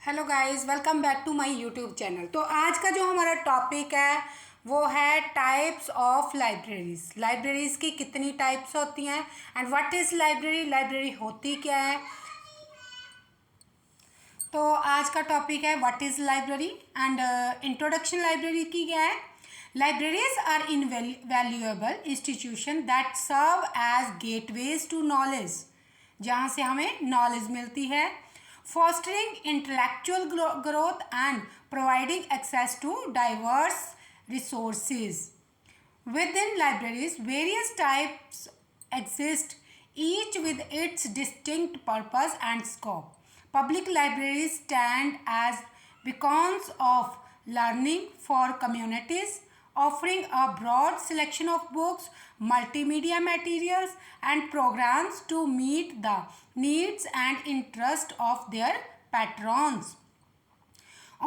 Hello guys, welcome back to my YouTube channel. तो आज का जो हमारा टॉपिक है वो है टाइप्स ऑफ लाइब्रेरीज। लाइब्रेरीज की कितनी टाइप्स होती हैं and what is library, library होती क्या है। तो आज का टॉपिक है what is library and introduction library की क्या है। Libraries are invaluable institution that serve as gateways to knowledge, जहाँ से हमें नॉलेज मिलती है, fostering intellectual growth and providing access to diverse resources. Within libraries, various types exist, each with its distinct purpose and scope. Public libraries stand as beacons of learning for communities, offering a broad selection of books, multimedia materials, and programs to meet the needs and interests of their patrons.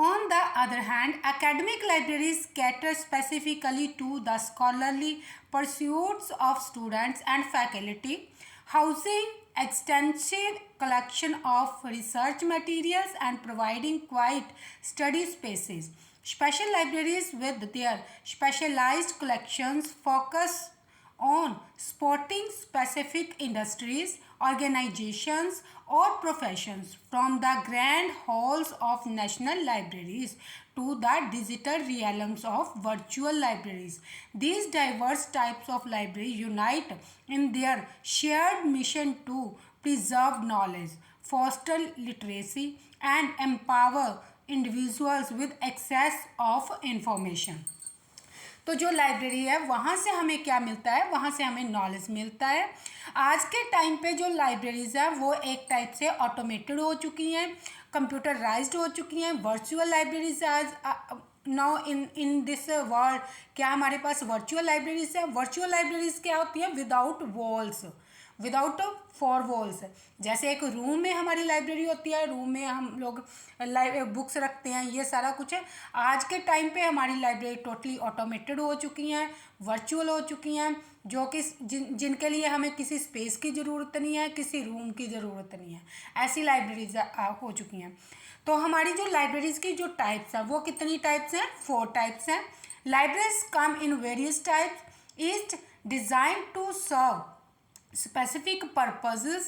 On the other hand, academic libraries cater specifically to the scholarly pursuits of students and faculty, housing extensive collection of research materials and providing quiet study spaces. Special libraries with their specialized collections focus on supporting specific industries, organizations, or professions, from the grand halls of national libraries to the digital realms of virtual libraries. These diverse types of library unite in their shared mission to preserve knowledge, foster literacy, and empower individuals with access of information. तो जो library है वहाँ से हमें क्या मिलता है, वहाँ से हमें नॉलेज मिलता है। आज के टाइम पे जो लाइब्रेरीज है वो एक टाइप से ऑटोमेटेड हो चुकी हैं, कंप्यूटराइज्ड हो चुकी हैं। वर्चुअल लाइब्रेरीज आज नाउ इन दिस वर्ल्ड, क्या हमारे पास वर्चुअल लाइब्रेरीज है। वर्चुअल लाइब्रेरीज क्या होती है, without walls, without four walls. जैसे एक रूम में हमारी लाइब्रेरी होती है, रूम में हम लोग बुक्स रखते हैं, ये सारा कुछ है। आज के टाइम पे हमारी लाइब्रेरी टोटली ऑटोमेटेड हो चुकी हैं, वर्चुअल हो चुकी हैं, जो कि जिनके लिए हमें किसी स्पेस की ज़रूरत नहीं है, किसी रूम की ज़रूरत नहीं है, ऐसी लाइब्रेरीज हो चुकी हैं। तो हमारी जो लाइब्रेरीज की जो टाइप्स हैं वो कितनी टाइप्स हैं, 4 टाइप्स हैं। Libraries come in various types, is design to serve specific purposes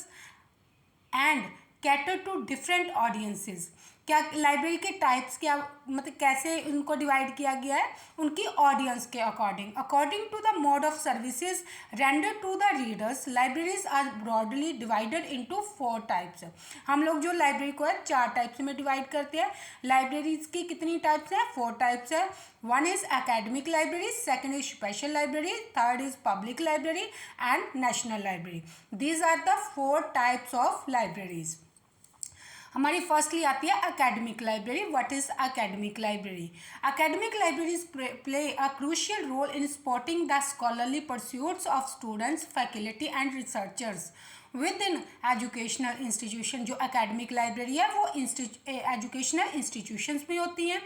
and cater to different audiences। क्या लाइब्रेरी के टाइप्स क्या, मतलब कैसे उनको डिवाइड किया गया है, उनकी ऑडियंस के according to the mode of services render to the readers. Libraries are broadly divided into 4 types. हम लोग जो लाइब्रेरी को है 4 टाइप्स में डिवाइड करते हैं। लाइब्रेरीज की कितनी टाइप्स हैं, 4 टाइप्स है। One is academic library, second is special library, third is public library and national library. These are the 4 types of libraries. हमारी फर्स्टली आती है academic library. What is academic library? Academic libraries play a crucial role in supporting the scholarly pursuits of students, faculty and researchers within educational institution. जो academic library है वो educational institutions में होती हैं।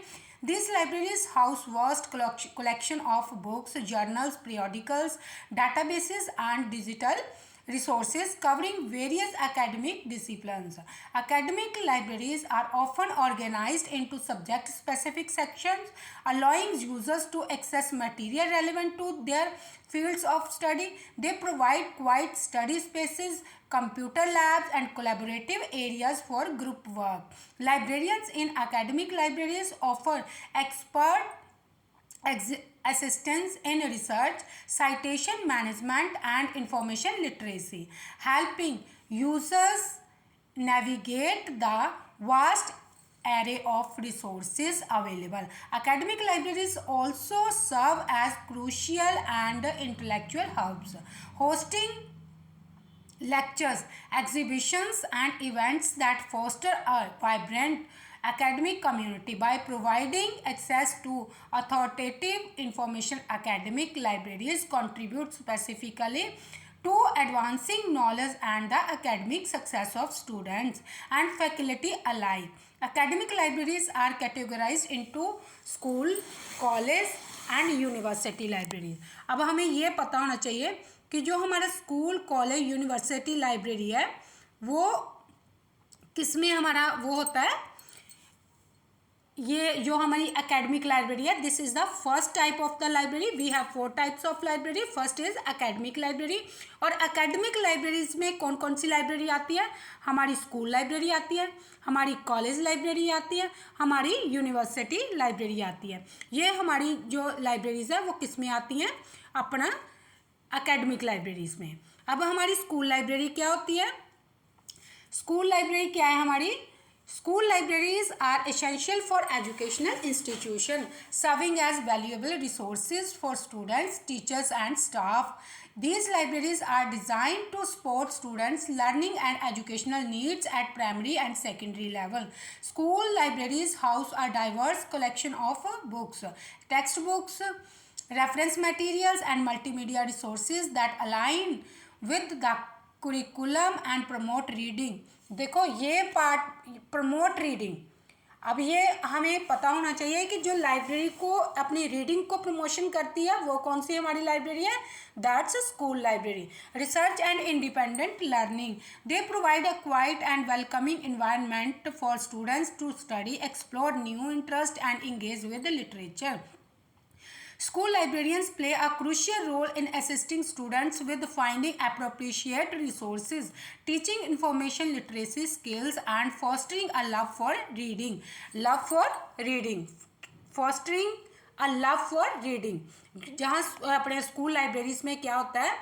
These libraries house vast collection of books, journals, periodicals, databases, and digital resources covering various academic disciplines. Academic libraries are often organized into subject-specific sections, allowing users to access material relevant to their fields of study. They provide quiet study spaces, computer labs, and collaborative areas for group work. Librarians in academic libraries offer expert assistance in research, citation management, and information literacy, helping users navigate the vast array of resources available. Academic libraries also serve as crucial and intellectual hubs, hosting lectures, exhibitions, and events that foster a vibrant academic community. By providing access to authoritative information, academic libraries contribute specifically to advancing knowledge and the academic success of students and faculty alike. Academic libraries are categorized into school, college and university libraries. अब हमें ये पता होना चाहिए कि जो हमारा school, college, university library है वो किस में हमारा वो होता है, ये जो हमारी एकेडमिक लाइब्रेरी है, this is the first type of the library. We have 4 types of library. First is academic library. और एकेडमिक लाइब्रेरीज में कौन कौन सी लाइब्रेरी आती है? हमारी स्कूल लाइब्रेरी आती है, हमारी कॉलेज लाइब्रेरी आती है, हमारी यूनिवर्सिटी लाइब्रेरी आती है. ये हमारी जो लाइब्रेरीज है वो किस में आती हैं? अपना एकेडमिक लाइब्रेरीज में. अब हमारी स्कूल लाइब्रेरी क्या होती है? स्कूल लाइब्रेरी क्या है हमारी? School libraries are essential for educational institution, serving as valuable resources for students, teachers, and staff. These libraries are designed to support students' learning and educational needs at primary and secondary level. School libraries house a diverse collection of books, textbooks, reference materials, and multimedia resources that align with the curriculum and promote reading. देखो ये part promote reading. अब ये हमें पता होना चाहिए कि जो लाइब्रेरी को अपनी रीडिंग को प्रमोशन करती है वो कौन सी हमारी लाइब्रेरी है? That's school library. Research and independent learning. They provide a quiet and welcoming environment for students to study, explore new interest and engage with literature. School librarians play a crucial role in assisting students with finding appropriate resources, teaching information literacy skills, and fostering a love for reading. Love for reading. Fostering a love for reading. जहाँ अपने school libraries में क्या होता है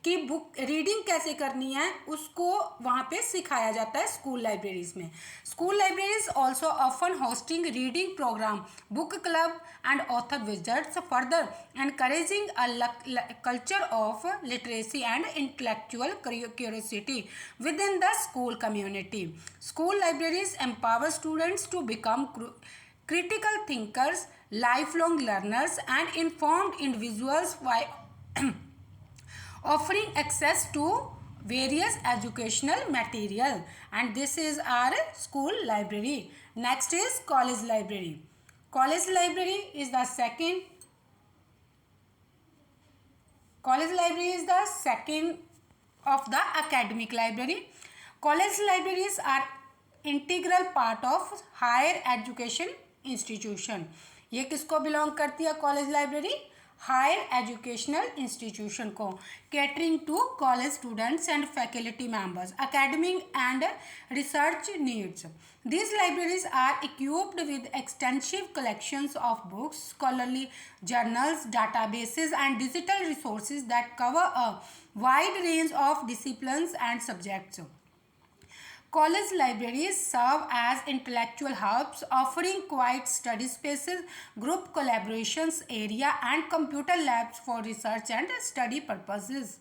कि book reading कैसे करनी है उसको वहाँ पे सिखाया जाता है स्कूल लाइब्रेरीज में. School libraries also often hosting reading programme, book club and author visits, further encouraging a culture of literacy and intellectual curiosity within the school community. School libraries empower students to become critical thinkers, lifelong learners, and informed individuals by offering access to various educational material. And this is our school library. Next is college library. College library is the second. College library is the second of the academic library. College libraries are integral part of higher education institution. ये किसको belong करती है college library? Higher educational institution को. Catering to college students and faculty members, academic and research needs. These libraries are equipped with extensive collections of books, scholarly journals, databases, and digital resources that cover a wide range of disciplines and subjects. College libraries serve as intellectual hubs, offering quiet study spaces, group collaborations area, and computer labs for research and study purposes.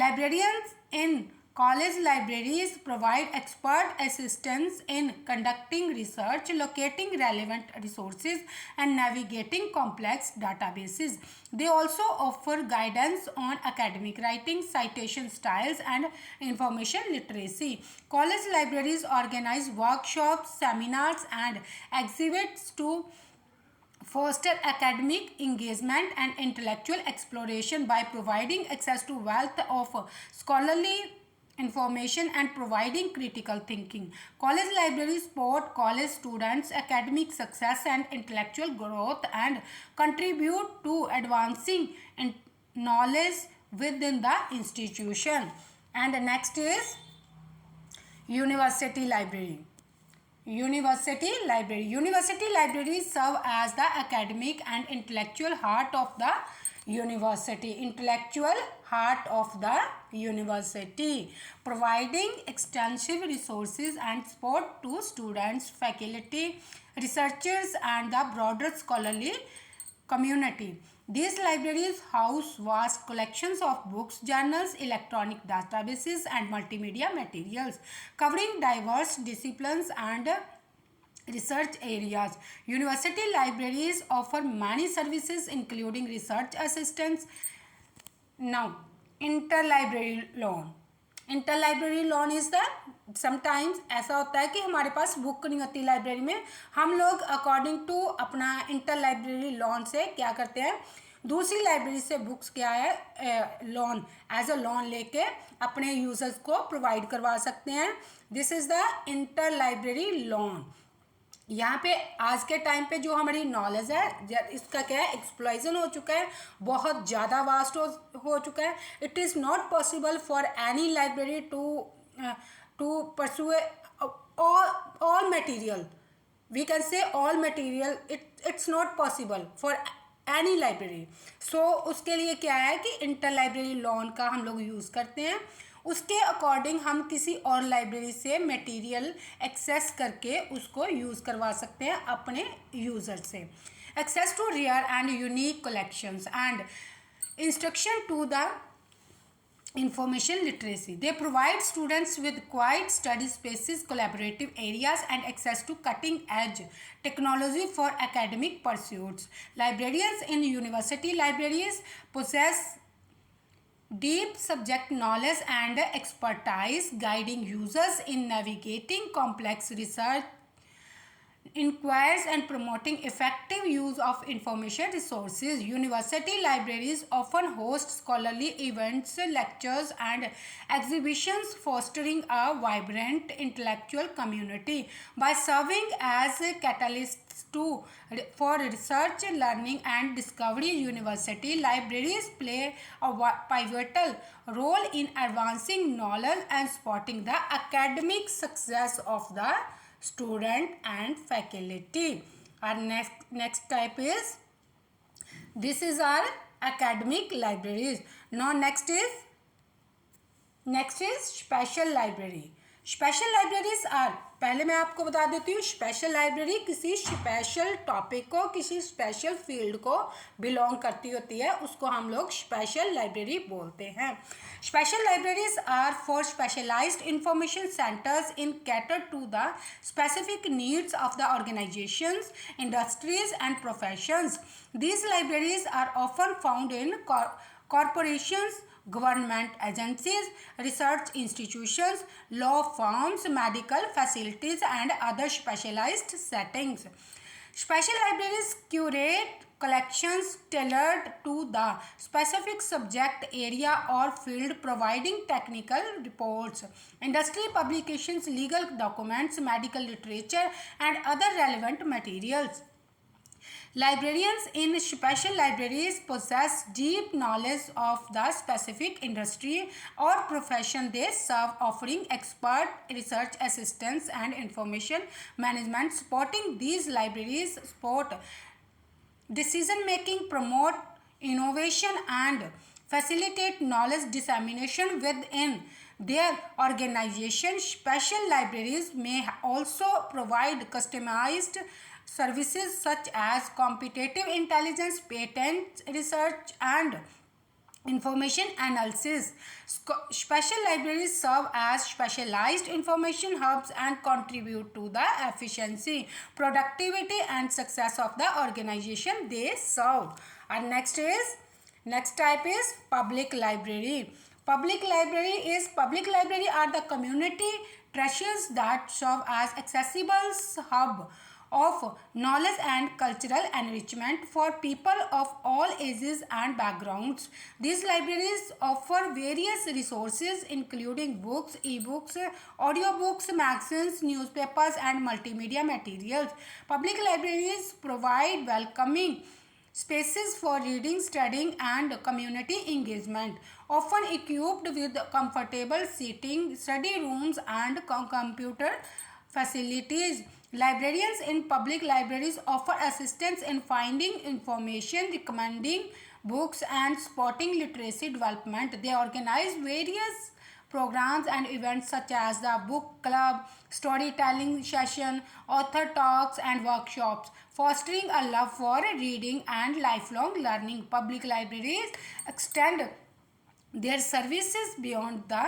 Librarians in college libraries provide expert assistance in conducting research, locating relevant resources, and navigating complex databases. They also offer guidance on academic writing, citation styles, and information literacy. College libraries organize workshops, seminars, and exhibits to foster academic engagement and intellectual exploration by providing access to wealth of scholarly information and providing critical thinking. College libraries support college students' academic success and intellectual growth and contribute to advancing knowledge within the institution. And the next is university library. University library. University libraries serve as the academic and intellectual heart of the university. Intellectual heart of the university, providing extensive resources and support to students, faculty, researchers, and the broader scholarly community. These libraries house vast collections of books, journals, electronic databases, and multimedia materials covering diverse disciplines and research areas. University libraries offer many services including research assistance. Now, interlibrary loan. Interlibrary loan is the sometimes ऐसा होता है कि हमारे पास book नहीं होती library में, हम लोग अकॉर्डिंग टू अपना इंटरलाइब्रेरी लोन से क्या करते हैं, दूसरी लाइब्रेरी से बुक्स क्या है लोन एज अ लोन लेके अपने यूजर्स को प्रोवाइड करवा सकते हैं. This is the interlibrary loan. यहाँ पे आज के टाइम पे जो हमारी नॉलेज है इसका क्या है, एक्सप्लॉइजन हो चुका है, बहुत ज़्यादा वास्ट हो चुका है. It is not possible for any library to pursue all material. We can say all material. It's not possible for any library. So उसके लिए क्या है कि इंटर लाइब्रेरी लोन का हम लोग यूज़ करते हैं. उसके अकॉर्डिंग हम किसी और लाइब्रेरी से मटेरियल एक्सेस करके उसको यूज़ करवा सकते हैं अपने यूज़र से. Access to rare and unique collections and instruction to the information literacy. They provide students with quiet study spaces, collaborative areas, and access to cutting edge technology for academic pursuits. Librarians in university libraries possess deep subject knowledge and expertise, guiding users in navigating complex research inquires and promoting effective use of information resources. University libraries often host scholarly events, lectures, and exhibitions, fostering a vibrant intellectual community. By serving as catalysts for research, learning, and discovery, university libraries play a pivotal role in advancing knowledge and supporting the academic success of the student and faculty. Our next type is, this is our academic libraries. Now next is special library. Special libraries are, पहले मैं आपको बता देती हूँ, special library किसी special topic को, किसी special field को बिलोंग करती होती है, उसको हम लोग स्पेशल लाइब्रेरी बोलते हैं. Special libraries are for specialised information centres in cater to the specific needs of the organisations, industries and professions. These libraries are often found in corporations, government agencies, research institutions, law firms, medical facilities, and other specialized settings. Special libraries curate collections tailored to the specific subject area or field, providing technical reports, industry publications, legal documents, medical literature, and other relevant materials. Librarians in special libraries possess deep knowledge of the specific industry or profession they serve, offering expert research assistance and information management. Supporting these libraries support decision making, promote innovation, and facilitate knowledge dissemination within their organization. Special libraries may also provide customized services such as competitive intelligence, patent research, and information analysis. Special libraries serve as specialized information hubs and contribute to the efficiency, productivity, and success of the organization they serve. And next type is public library. Public library are the community treasures that serve as accessible hub of knowledge and cultural enrichment for people of all ages and backgrounds. These libraries offer various resources including books, e-books, audiobooks, magazines, newspapers, and multimedia materials. Public libraries provide welcoming spaces for reading, studying, and community engagement, often equipped with comfortable seating, study rooms, and computer facilities. Librarians in public libraries offer assistance in finding information, recommending books, and supporting literacy development. They organize various programs and events such as the book club, storytelling session, author talks, and workshops, fostering a love for reading and lifelong learning. Public libraries extend their services beyond the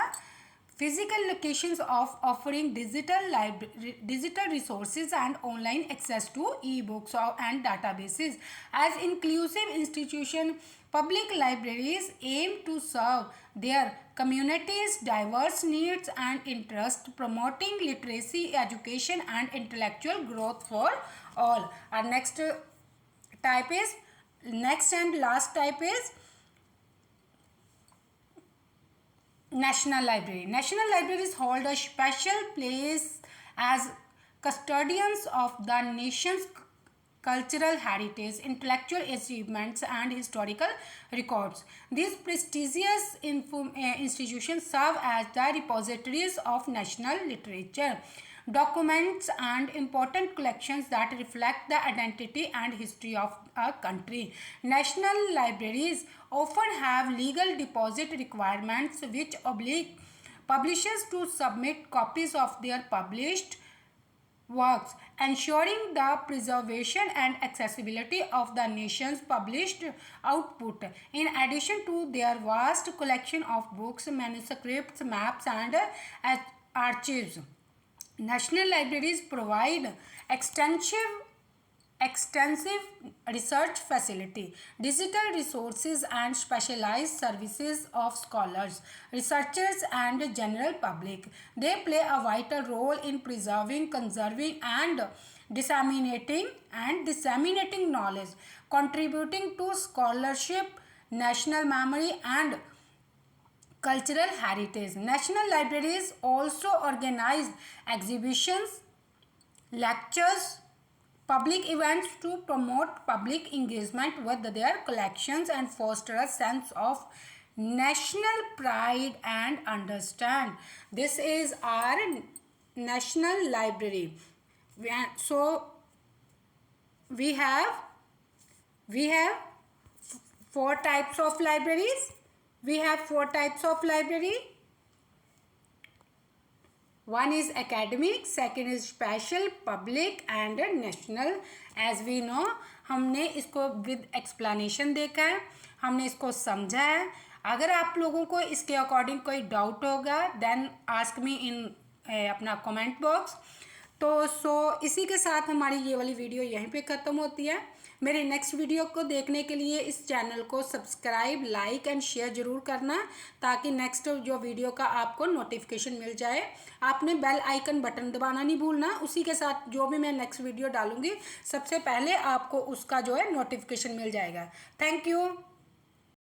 physical locations of offering digital resources and online access to e-books and databases. As inclusive institution, public libraries aim to serve their communities' diverse needs and interests, promoting literacy, education, and intellectual growth for all. Our next and last type is National Library. National libraries hold a special place as custodians of the nation's cultural heritage, intellectual achievements, and historical records. These prestigious institutions serve as the repositories of national literature, documents, and important collections that reflect the identity and history of a country. National libraries often have legal deposit requirements which oblige publishers to submit copies of their published works, ensuring the preservation and accessibility of the nation's published output. In addition to their vast collection of books, manuscripts, maps, and archives, national libraries provide extensive research facility, digital resources, and specialized services of scholars, researchers, and general public. They play a vital role in preserving, conserving, and disseminating knowledge, contributing to scholarship, national memory, and cultural heritage. National libraries also organize exhibitions, lectures, public events to promote public engagement with their collections and foster a sense of national pride and understand. This is our national library. So we have four types of libraries. We have four types of library. One is academic, second is special, public and national. As we know, हमने इसको with explanation देखा है, हमने इसको समझा है. अगर आप लोगों को इसके अकॉर्डिंग कोई डाउट होगा देन आस्क मी इन अपना कमेंट बॉक्स. तो इसी के साथ हमारी ये वाली वीडियो यहीं पे ख़त्म होती है. मेरे नेक्स्ट वीडियो को देखने के लिए इस चैनल को सब्सक्राइब, लाइक एंड शेयर ज़रूर करना ताकि नेक्स्ट जो वीडियो का आपको नोटिफिकेशन मिल जाए. आपने बेल आइकन बटन दबाना नहीं भूलना. उसी के साथ जो भी मैं नेक्स्ट वीडियो डालूँगी सबसे पहले आपको उसका जो है नोटिफिकेशन मिल जाएगा. Thank you.